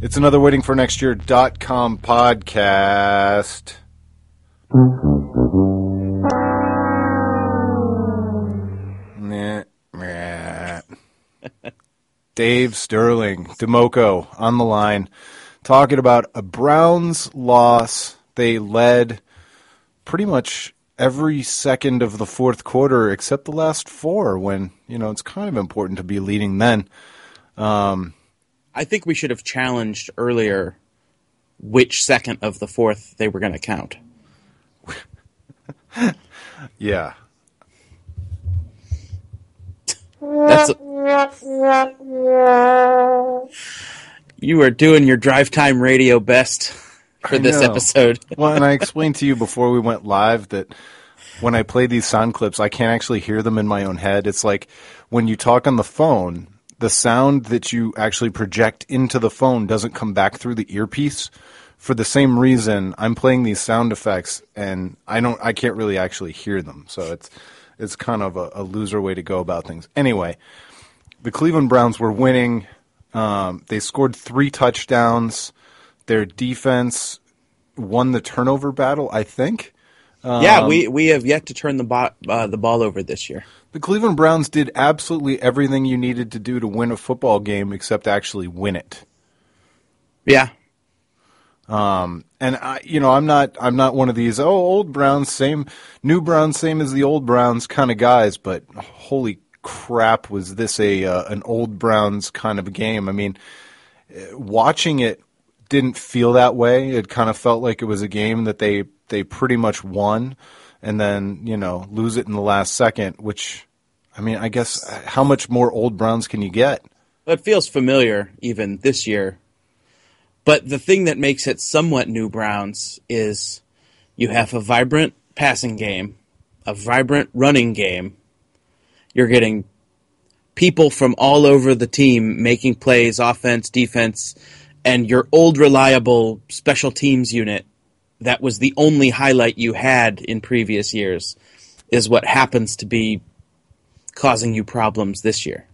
It's another waitingfornextyear.com podcast. Dave Sterling, Demoko on the line, talking about a Browns loss. They led pretty much every second of the fourth quarter except the last four when, it's kind of important to be leading then. I think we should have challenged earlier which second of the fourth they were going to count. Yeah. You are doing your drive time radio best for this episode. Well, and I explained to you before we went live that when I play these sound clips, I can't actually hear them in my own head. It's like when you talk on the phone, the sound that you actually project into the phone doesn't come back through the earpiece. For the same reason, I'm playing these sound effects and I can't really actually hear them. So it's kind of a loser way to go about things. Anyway, the Cleveland Browns were winning. They scored 3 touchdowns. Their defense won the turnover battle, I think. We have yet to turn the ball over this year. The Cleveland Browns did absolutely everything you needed to do to win a football game except actually win it. Yeah. And I'm not one of these old Browns, new Browns, same as the old Browns kind of guys, but holy crap, was this an old Browns kind of a game. I mean, watching it didn't feel that way. It kind of felt like it was a game that they pretty much won and then, lose it in the last second, which, I mean, I guess how much more old Browns can you get? It feels familiar even this year. But the thing that makes it somewhat new Browns is you have a vibrant passing game, a vibrant running game. You're getting people from all over the team making plays, offense, defense, and your old reliable special teams unit that was the only highlight you had in previous years is what happens to be causing you problems this year.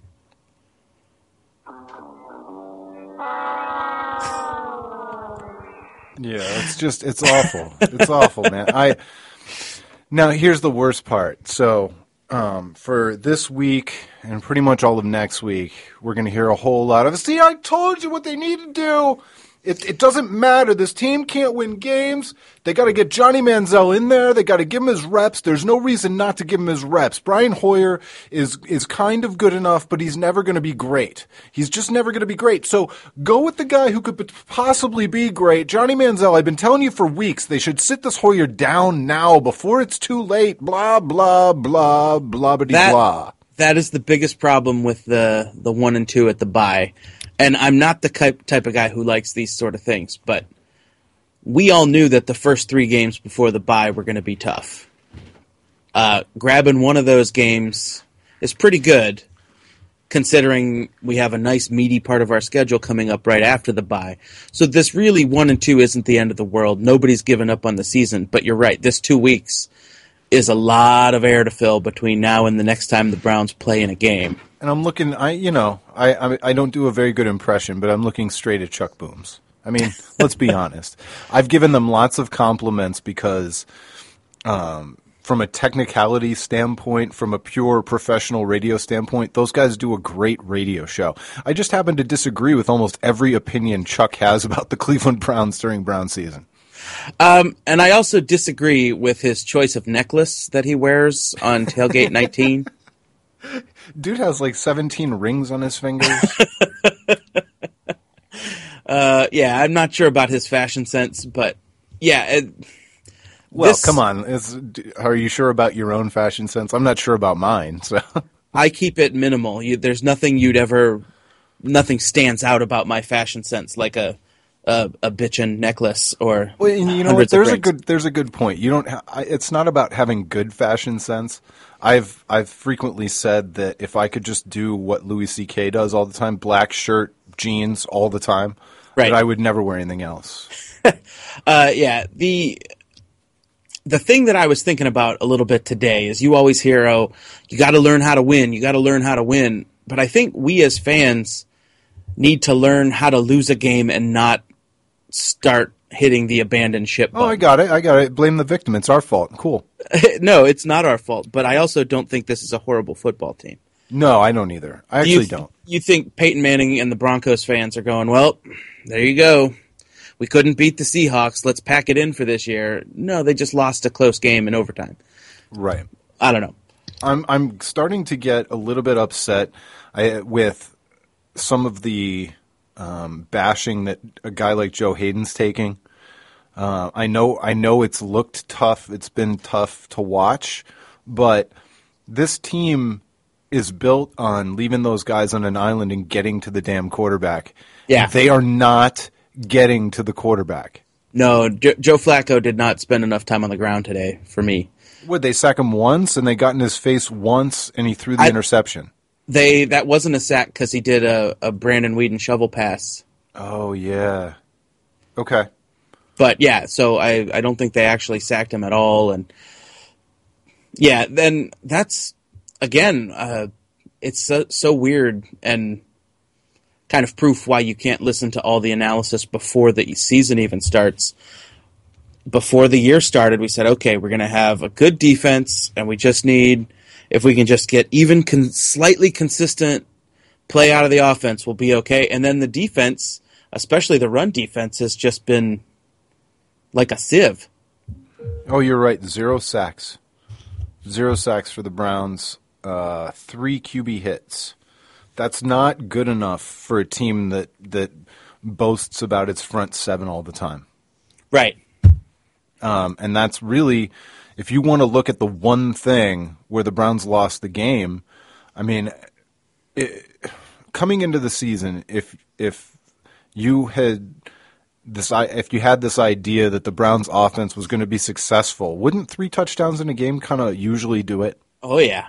Yeah, it's awful. It's awful, man. Now here's the worst part. So, for this week and pretty much all of next week, we're going to hear a whole lot of, see, I told you what they need to do. It doesn't matter. This team can't win games. They got to get Johnny Manziel in there. They got to give him his reps. There's no reason not to give him his reps. Brian Hoyer is kind of good enough, but he's never going to be great. He's just never going to be great. So go with the guy who could possibly be great. Johnny Manziel, I've been telling you for weeks, they should sit this Hoyer down now before it's too late. Blah, blah, blah, blah. That is the biggest problem with the 1 and 2 at the bye. And I'm not the type of guy who likes these sort of things, but we all knew that the first 3 games before the bye were going to be tough. Grabbing one of those games is pretty good, considering we have a nice meaty part of our schedule coming up right after the bye. So this really 1 and 2 isn't the end of the world. Nobody's given up on the season, but you're right. This 2 weeks is a lot of air to fill between now and the next time the Browns play in a game. And I'm looking, I don't do a very good impression, but I'm looking straight at Chuck Booms. I mean, let's be honest. I've given them lots of compliments because from a technicality standpoint, from a pure professional radio standpoint, those guys do a great radio show. I just happen to disagree with almost every opinion Chuck has about the Cleveland Browns during Brown season. And I also disagree with his choice of necklace that he wears on Tailgate 19. Dude has like 17 rings on his fingers. Yeah, I'm not sure about his fashion sense, but yeah. Come on. Are you sure about your own fashion sense? I'm not sure about mine. So I keep it minimal. There's nothing nothing stands out about my fashion sense, like a bitchin' necklace or. Well, you know what? There's a good point. It's not about having good fashion sense. I've frequently said that if I could just do what Louis C.K. does all the time, black shirt, jeans all the time, right, that I would never wear anything else. Yeah. The thing that I was thinking about a little bit today is you always hear, you got to learn how to win. You got to learn how to win. But I think we as fans need to learn how to lose a game and not start hitting the abandoned ship button. Oh, I got it. Blame the victim. It's our fault. Cool. No, it's not our fault, but I also don't think this is a horrible football team. No, I don't either. I actually don't. You think Peyton Manning and the Broncos fans are going, well, there you go. We couldn't beat the Seahawks. Let's pack it in for this year. No, they just lost a close game in overtime. Right. I don't know. I'm starting to get a little bit upset with some of the bashing that a guy like Joe Hayden's taking. I know it's looked tough. It's been tough to watch, but this team is built on leaving those guys on an island and getting to the damn quarterback. Yeah. They are not getting to the quarterback. No, Joe Flacco did not spend enough time on the ground today for me. Would they sack him once, and they got in his face once, and he threw the interception? That wasn't a sack because he did a Brandon Weeden shovel pass. Oh, yeah. Okay. But, yeah, so I don't think they actually sacked him at all. And, yeah, then that's, again, it's so weird and kind of proof why you can't listen to all the analysis before the season even starts. Before the year started, we said, okay, we're going to have a good defense, and we just need, if we can just get even slightly consistent play out of the offense, we'll be okay. And then the defense, especially the run defense, has just been like a sieve. Oh, you're right. 0 sacks. 0 sacks for the Browns. 3 QB hits. That's not good enough for a team that boasts about its front seven all the time. Right. And that's really, if you want to look at the one thing where the Browns lost the game, I mean, coming into the season, if you had this idea that the Browns offense was going to be successful, wouldn't 3 touchdowns in a game kind of usually do it? Oh yeah.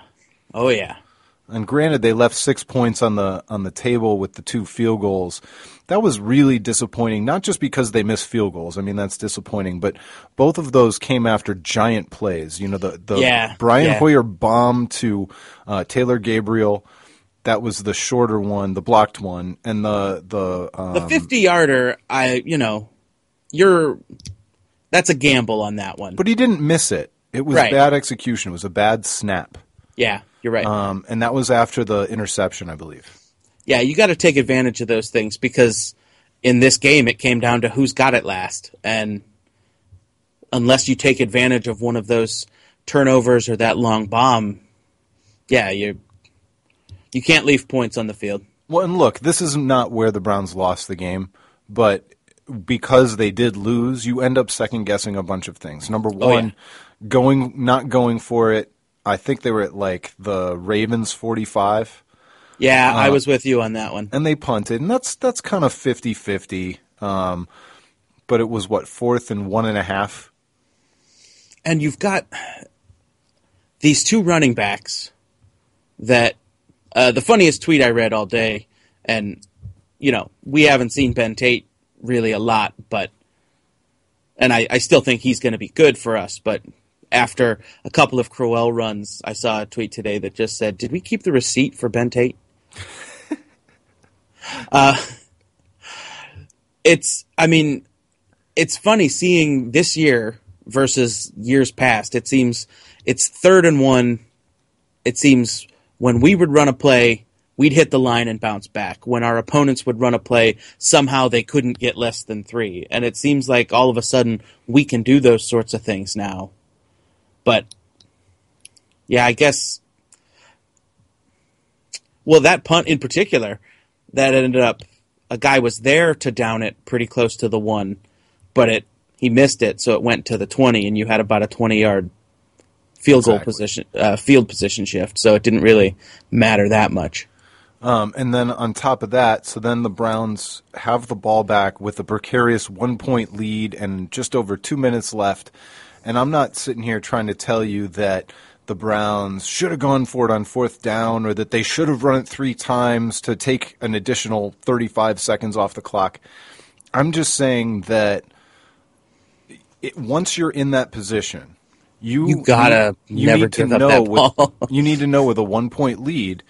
And granted, they left 6 points on the table with the 2 field goals. That was really disappointing, not just because they missed field goals. I mean, that's disappointing, but both of those came after giant plays. You know, the Brian Hoyer bomb to Taylor Gabriel, that was the shorter one, the blocked one, and the 50-yarder. That's a gamble on that one. But he didn't miss it. It was bad execution. It was a bad snap. Yeah, you're right. And that was after the interception, I believe. Yeah, you got to take advantage of those things because in this game it came down to who's got it last. And unless you take advantage of one of those turnovers or that long bomb, yeah, you can't leave points on the field. Well, and look, this is not where the Browns lost the game, but because they did lose, you end up second-guessing a bunch of things. Number one, not going for it. I think they were at like the Ravens 45. Yeah, I was with you on that one. And they punted, and that's kind of 50-50. But it was, 4th and 1.5? And you've got these 2 running backs that the funniest tweet I read all day, and, we haven't seen Ben Tate really a lot, and I still think he's going to be good for us, but after a couple of Crowell runs, I saw a tweet today that just said, did we keep the receipt for Ben Tate? It's funny seeing this year versus years past. It seems it's 3rd and 1. It seems when we would run a play, we'd hit the line and bounce back. When our opponents would run a play, somehow they couldn't get less than 3. And it seems like all of a sudden we can do those sorts of things now. But, yeah, I guess, well, that punt in particular, that ended up, a guy was there to down it pretty close to the 1, but he missed it, so it went to the 20, and you had about a 20-yard field position shift, so it didn't really matter that much. And then on top of that, so then the Browns have the ball back with a precarious 1-point lead and just over 2 minutes left. And I'm not sitting here trying to tell you that the Browns should have gone for it on 4th down or that they should have run it 3 times to take an additional 35 seconds off the clock. I'm just saying that once you're in that position, you gotta never give up that ball. You need to know with a 1-point lead,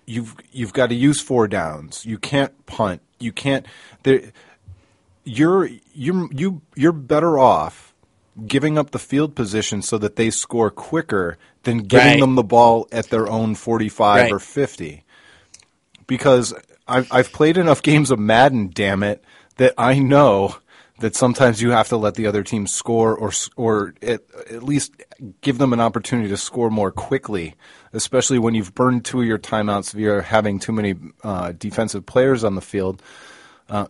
you've got to use 4 downs. You can't punt. You can't. You're better off giving up the field position so that they score quicker than giving them the ball at their own 45 or 50. Because I've played enough games of Madden, damn it, that I know that sometimes you have to let the other team score or at least give them an opportunity to score more quickly, especially when you've burned 2 of your timeouts via having too many defensive players on the field.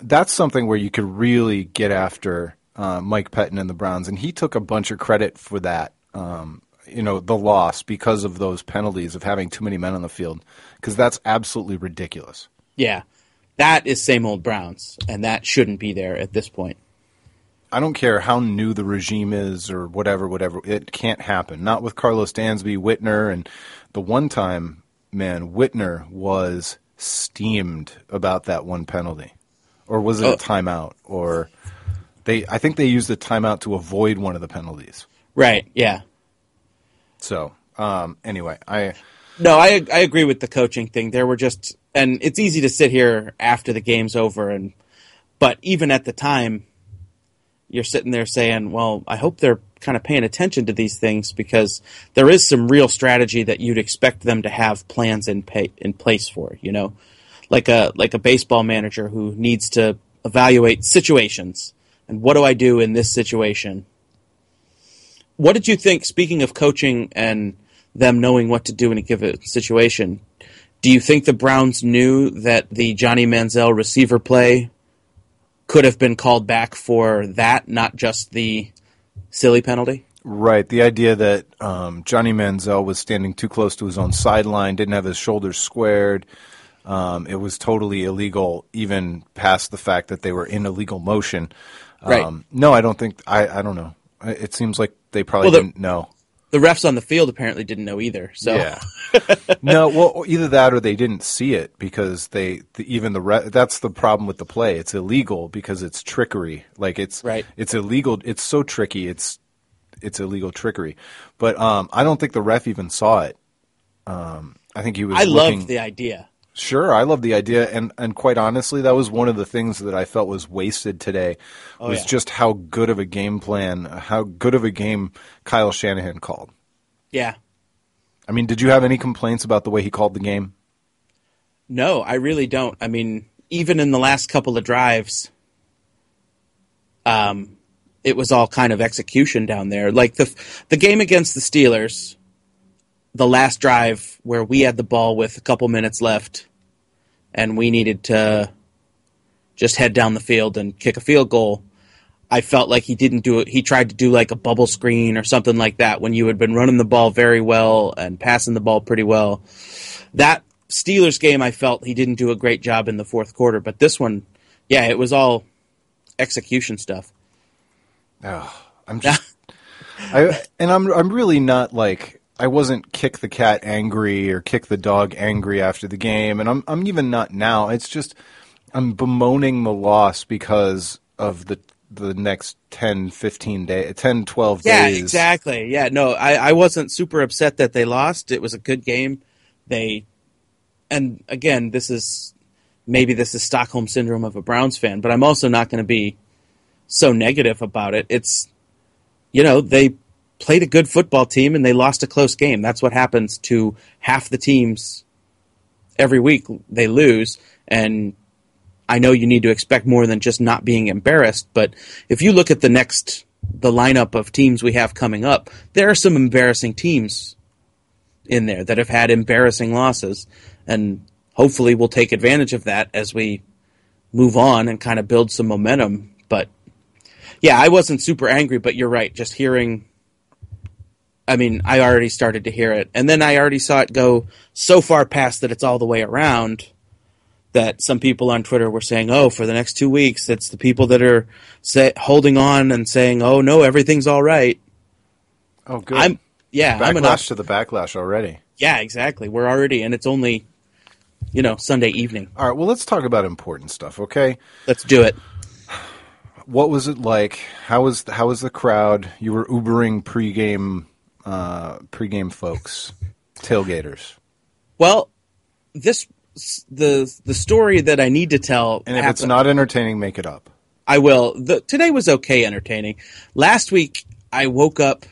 That's something where you could really get after Mike Pettine and the Browns, and he took a bunch of credit for that, the loss because of those penalties of having too many men on the field, because that's absolutely ridiculous. Yeah, that is same old Browns, and that shouldn't be there at this point. I don't care how new the regime is or whatever. It can't happen. Not with Carlos Dansby, Whitner, and the one time, man, Whitner was steamed about that one penalty. Or was it a timeout? Or I think they used the timeout to avoid one of the penalties. Right, yeah. So, anyway, I agree with the coaching thing. There were just, and it's easy to sit here after the game's over, but even at the time, you're sitting there saying, well, I hope they're kind of paying attention to these things, because there is some real strategy that you'd expect them to have plans in place for, like a baseball manager who needs to evaluate situations. And what do I do in this situation? What did you think, speaking of coaching and them knowing what to do in a given situation, do you think the Browns knew that the Johnny Manziel receiver play could have been called back for that, not just the silly penalty? Right. The idea that Johnny Manziel was standing too close to his own sideline, didn't have his shoulders squared. It was totally illegal, even past the fact that they were in illegal motion. Right. No, I don't think – I don't know. It seems like they probably didn't know. The refs on the field apparently didn't know either. So. Yeah. No, well, either that or they didn't see it, because that's the problem with the play. It's illegal because it's trickery. Like it's illegal. It's so tricky. It's illegal trickery. But I don't think the ref even saw it. I think he was. I loved the idea. Sure, I love the idea, and quite honestly, that was one of the things that I felt was wasted today, just how good of a game plan, how good of a game Kyle Shanahan called. Yeah. I mean, did you have any complaints about the way he called the game? No, I really don't. I mean, even in the last couple of drives, it was all kind of execution down there. Like the game against the Steelers, the last drive where we had the ball with a couple minutes left and we needed to just head down the field and kick a field goal, I felt like he didn't do it. He tried to do like a bubble screen or something like that when you had been running the ball very well and passing the ball pretty well. That Steelers game, I felt he didn't do a great job in the fourth quarter. But this one, yeah, it was all execution stuff. Oh, I'm really not like, I wasn't kick the cat angry or kick the dog angry after the game, and I'm even not now. It's just I'm bemoaning the loss because of the next 10, 15 days, 10, 12 days. Yeah, exactly. Yeah, no, I wasn't super upset that they lost. It was a good game. And again, this is Stockholm Syndrome of a Browns fan, but I'm also not going to be so negative about it. It's, they played a good football team and they lost a close game. That's what happens to half the teams every week. They lose, and I know you need to expect more than just not being embarrassed, but if you look at the lineup of teams we have coming up, there are some embarrassing teams in there that have had embarrassing losses, and hopefully we'll take advantage of that as we move on and kind of build some momentum. But yeah, I wasn't super angry, but you're right. Just hearing, I already started to hear it, and then I already saw it go so far past that it's all the way around, that some people on Twitter were saying, oh, for the next 2 weeks, it's the people that are holding on and saying, oh, no, everything's all right. Oh, good. Backlash to the backlash already. Yeah, exactly. We're already, and it's only, Sunday evening. All right, well, let's talk about important stuff, okay? Let's do it. What was it like? How was the crowd? You were Ubering pregame folks, tailgaters. Well, the story that I need to tell. And if it's not entertaining, make it up. I will. Today was okay entertaining. Last week, I woke up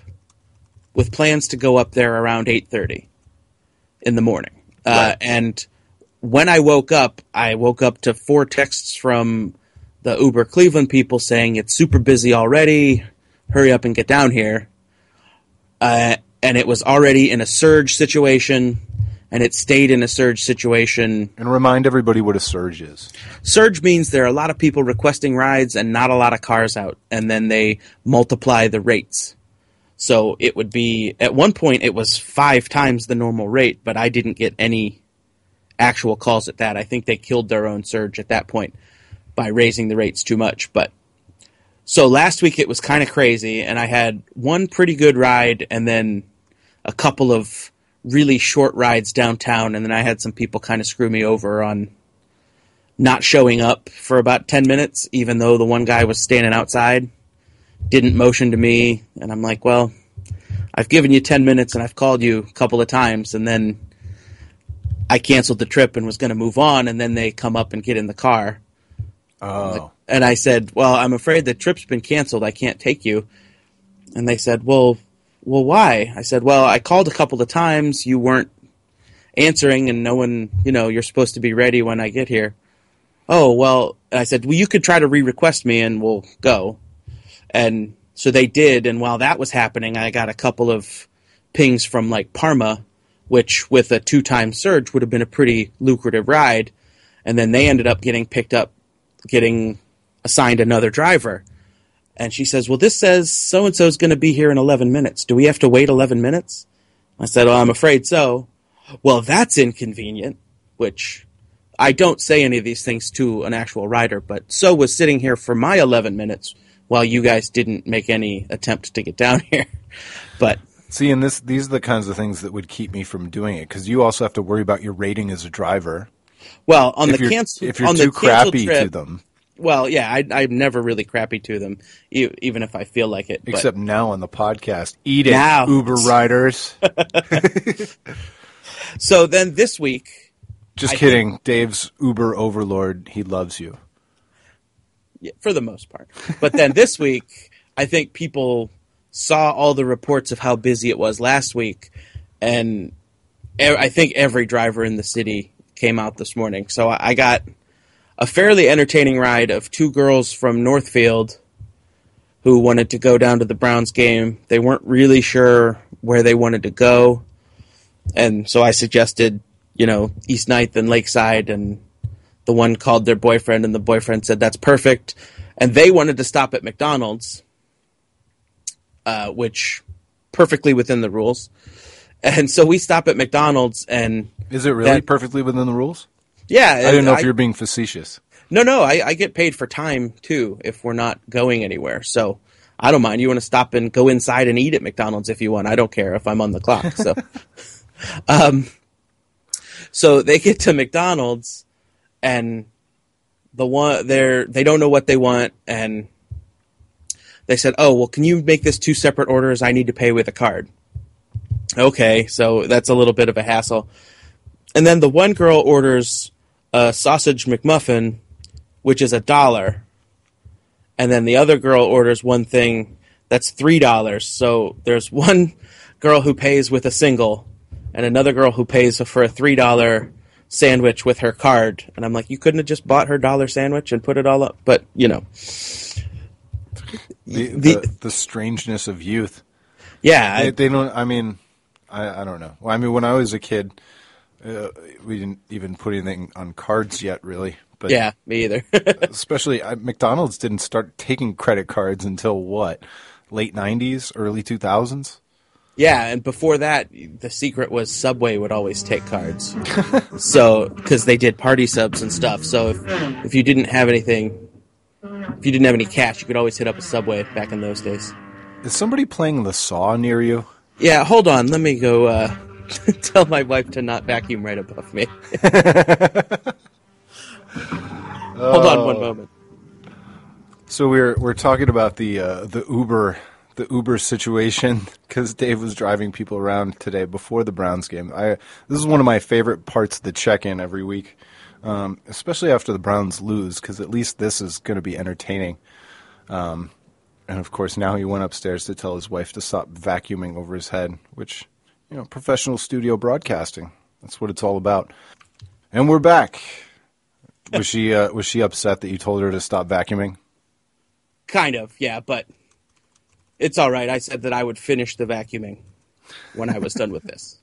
with plans to go up there around 8:30 in the morning. Right. And when I woke up to 4 texts from the Uber Cleveland people saying it's super busy already. Hurry up and get down here. And it was already in a surge situation, and it stayed in a surge situation. And remind everybody what a surge is. Surge means there are a lot of people requesting rides and not a lot of cars out, and then they multiply the rates. So it would be, at one point it was 5 times the normal rate, but I didn't get any actual calls at that. I think they killed their own surge at that point by raising the rates too much. But so last week it was kind of crazy, and I had one pretty good ride and then a couple of really short rides downtown, and then I had some people kind of screw me over on not showing up for about 10 minutes, even though the one guy was standing outside, didn't motion to me, and I'm like, well, I've given you 10 minutes and I've called you a couple of times, and then I canceled the trip and was going to move on, and then they come up and get in the car. Oh. And I said, well, I'm afraid the trip's been canceled. I can't take you. And they said, well, why? I said, well, I called a couple of times. You weren't answering, and no one, you're supposed to be ready when I get here. Oh, well, I said, well, you could try to re-request me and we'll go. And so they did. And while that was happening, I got a couple of pings from like Parma, which with a 2-time surge would have been a pretty lucrative ride. And then they ended up getting assigned another driver. And she says, well, this says so-and-so is going to be here in 11 minutes. Do we have to wait 11 minutes? I said, well, I'm afraid so. Well, that's inconvenient, which I don't say any of these things to an actual rider, but so was sitting here for my 11 minutes while you guys didn't make any attempt to get down here. But see, and these are the kinds of things that would keep me from doing it, because you also have to worry about your rating as a driver. Well, if you're too crappy to them. Well, yeah, I'm never really crappy to them, even if I feel like it. Except now on the podcast. Eat it, now. Uber riders. So then this week... Just kidding. Dave's Uber overlord. He loves you. Yeah, for the most part. But then this week, I think people saw all the reports of how busy it was last week, and I think every driver in the city came out this morning. So I got a fairly entertaining ride of 2 girls from Northfield who wanted to go down to the Browns game. They weren't really sure where they wanted to go, and so I suggested, East 9th and Lakeside, and the one called their boyfriend, and the boyfriend said, that's perfect. And they wanted to stop at McDonald's, which perfectly within the rules. And so we stop at McDonald's, and... Is it really perfectly within the rules? Yeah. I didn't know if you're being facetious. No, I get paid for time, too, if we're not going anywhere. So I don't mind. You want to stop and go inside and eat at McDonald's if you want. I don't care if I'm on the clock. So, so they get to McDonald's, and they don't know what they want, and they said, oh, well, can you make this 2 separate orders? I need to pay with a card. Okay, so that's a little bit of a hassle. And then the one girl orders a sausage McMuffin, which is $1. And then the other girl orders one thing that's $3. So there's one girl who pays with a single and another girl who pays for a $3 sandwich with her card. And I'm like, you couldn't have just bought her $1 sandwich and put it all up? But, The strangeness of youth. Yeah. They don't, I mean, I don't know. Well, I mean, when I was a kid, we didn't even put anything on cards yet, really. But yeah, me either. especially, McDonald's didn't start taking credit cards until what? Late 90s, early 2000s? Yeah, and before that, the secret was Subway would always take cards. So, because they did party subs and stuff. So if you didn't have anything, if you didn't have any cash, you could always hit up a Subway back in those days. Is somebody playing the saw near you? Yeah, hold on. Let me go tell my wife to not vacuum right above me. Hold on one moment. So we're talking about the the Uber situation because Dave was driving people around today before the Browns game. This is one of my favorite parts of the check-in every week, especially after the Browns lose, because at least this is going to be entertaining. And, of course, now he went upstairs to tell his wife to stop vacuuming over his head, which, professional studio broadcasting. That's what it's all about. And we're back. Was she upset that you told her to stop vacuuming? Kind of, yeah, but it's all right. I said that I would finish the vacuuming when I was done with this.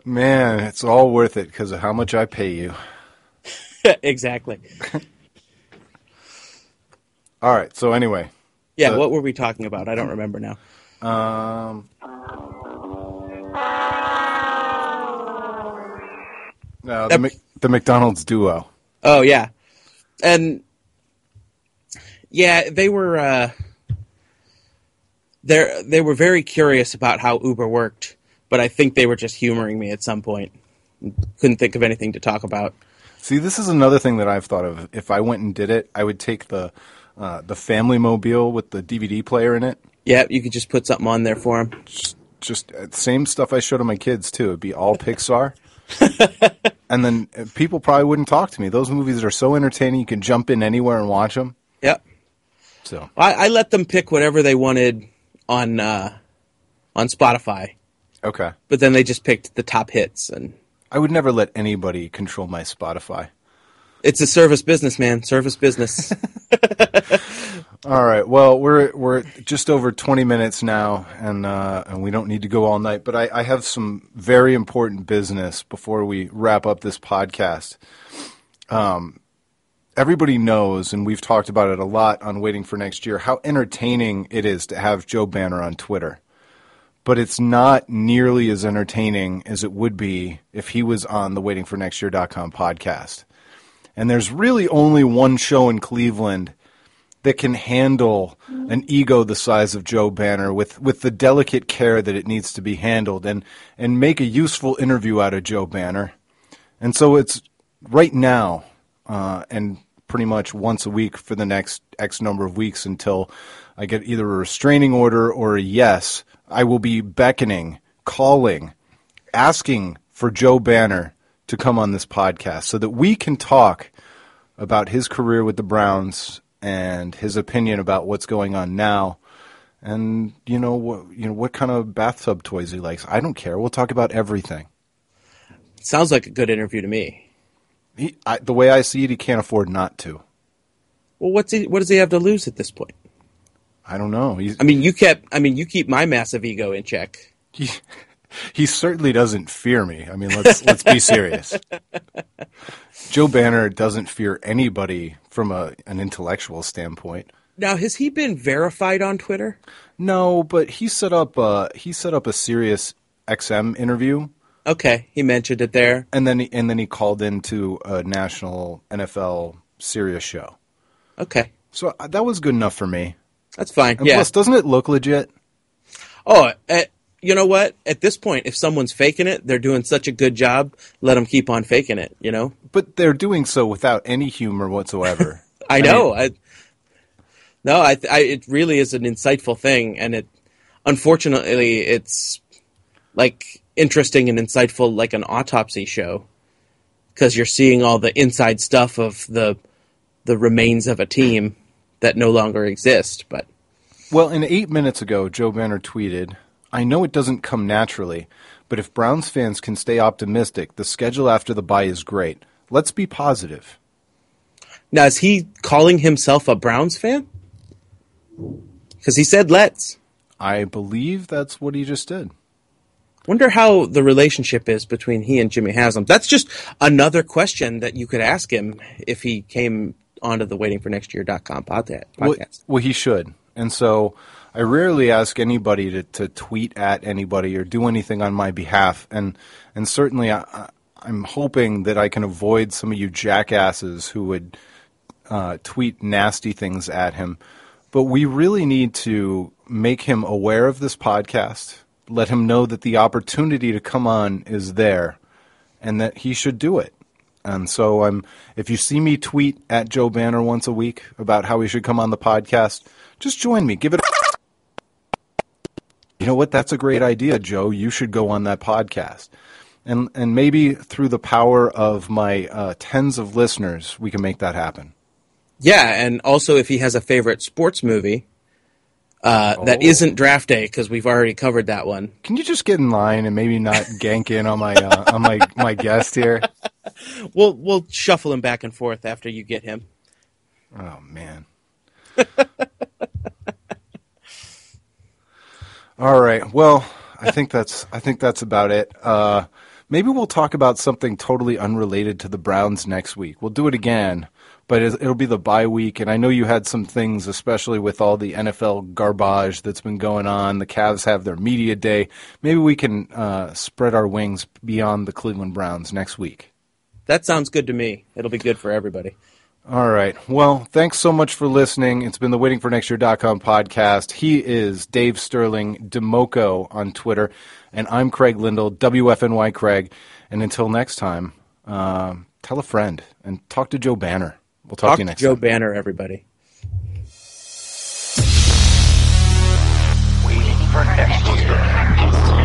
Man, it's all worth it because of how much I pay you. Exactly. All right, so anyway. Yeah, what were we talking about? I don't remember now. The McDonald's duo. Oh, yeah. And, yeah, they were they were very curious about how Uber worked, but I think they were just humoring me at some point. Couldn't think of anything to talk about. See, this is another thing that I've thought of. If I went and did it, I would take the family mobile with the DVD player in it. Yeah, you could just put something on there for them. Just same stuff I showed to my kids, too. It'd be all Pixar. And then people probably wouldn't talk to me. Those movies are so entertaining, you can jump in anywhere and watch them. Yep. So I let them pick whatever they wanted on Spotify. Okay. But then they just picked the top hits, and I would never let anybody control my Spotify. It's a service business, man. Service business. All right. Well, we're just over 20 minutes now, and we don't need to go all night. But I have some very important business before we wrap up this podcast. Everybody knows, and we've talked about it a lot on Waiting for Next Year, how entertaining it is to have Joe Banner on Twitter. But it's not nearly as entertaining as it would be if he was on the waitingfornextyear.com podcast. And there's really only one show in Cleveland that can handle an ego the size of Joe Banner with the delicate care that it needs to be handled and make a useful interview out of Joe Banner. And so it's right now and pretty much once a week for the next X number of weeks until I get either a restraining order or a yes, I will be beckoning, calling, asking for Joe Banner to come on this podcast so that we can talk about his career with the Browns and his opinion about what's going on now, and what kind of bathtub toys he likes. I don't care. We'll talk about everything. Sounds like a good interview to me. The way I see it, he can't afford not to. Well, what does he have to lose at this point? I don't know. You keep my massive ego in check. He certainly doesn't fear me. I mean, let's be serious. Joe Banner doesn't fear anybody from an intellectual standpoint. Now, has he been verified on Twitter? No, but he set up a Sirius XM interview. Okay, he mentioned it there, and then he called into a national NFL Sirius show. Okay, so that was good enough for me. That's fine. And yeah. Plus, doesn't it look legit? Oh, you know what? At this point, if someone's faking it, they're doing such a good job. Let them keep on faking it. But they're doing so without any humor whatsoever. I know. It really is an insightful thing, and unfortunately, it's like interesting and insightful, like an autopsy show, because you're seeing all the inside stuff of the remains of a team that no longer exist. But well, 8 minutes ago, Joe Banner tweeted, "I know it doesn't come naturally, but if Browns fans can stay optimistic, the schedule after the bye is great. Let's be positive." Now, is he calling himself a Browns fan? Because he said let's. I believe that's what he just did. Wonder how the relationship is between he and Jimmy Haslam. That's just another question that you could ask him if he came onto the waitingfornextyear.com podcast. Well, he should. And so I rarely ask anybody to tweet at anybody or do anything on my behalf. And certainly I'm hoping that I can avoid some of you jackasses who would tweet nasty things at him. But we really need to make him aware of this podcast, let him know that the opportunity to come on is there and that he should do it. And so if you see me tweet at Joe Banner once a week about how he should come on the podcast, just join me. Give it know what? That's a great idea, Joe. You should go on that podcast. And maybe through the power of my tens of listeners, we can make that happen. Yeah, and also if he has a favorite sports movie that isn't Draft Day, because we've already covered that one. Can you just get in line and maybe not gank in on my my guest here? We'll shuffle him back and forth after you get him. Oh man. All right. Well, I think that's about it. Maybe we'll talk about something totally unrelated to the Browns next week. We'll do it again, but it'll be the bye week, and I know you had some things, especially with all the NFL garbage that's been going on. The Cavs have their media day. Maybe we can spread our wings beyond the Cleveland Browns next week. That sounds good to me. It'll be good for everybody. All right. Well, thanks so much for listening. It's been the waitingfornextyear.com podcast. He is Dave Sterling, Democo on Twitter, and I'm Craig Lyndall, WFNY Craig. And until next time, tell a friend and talk to Joe Banner. We'll talk to you next time. Joe Banner, everybody. Waiting for next year.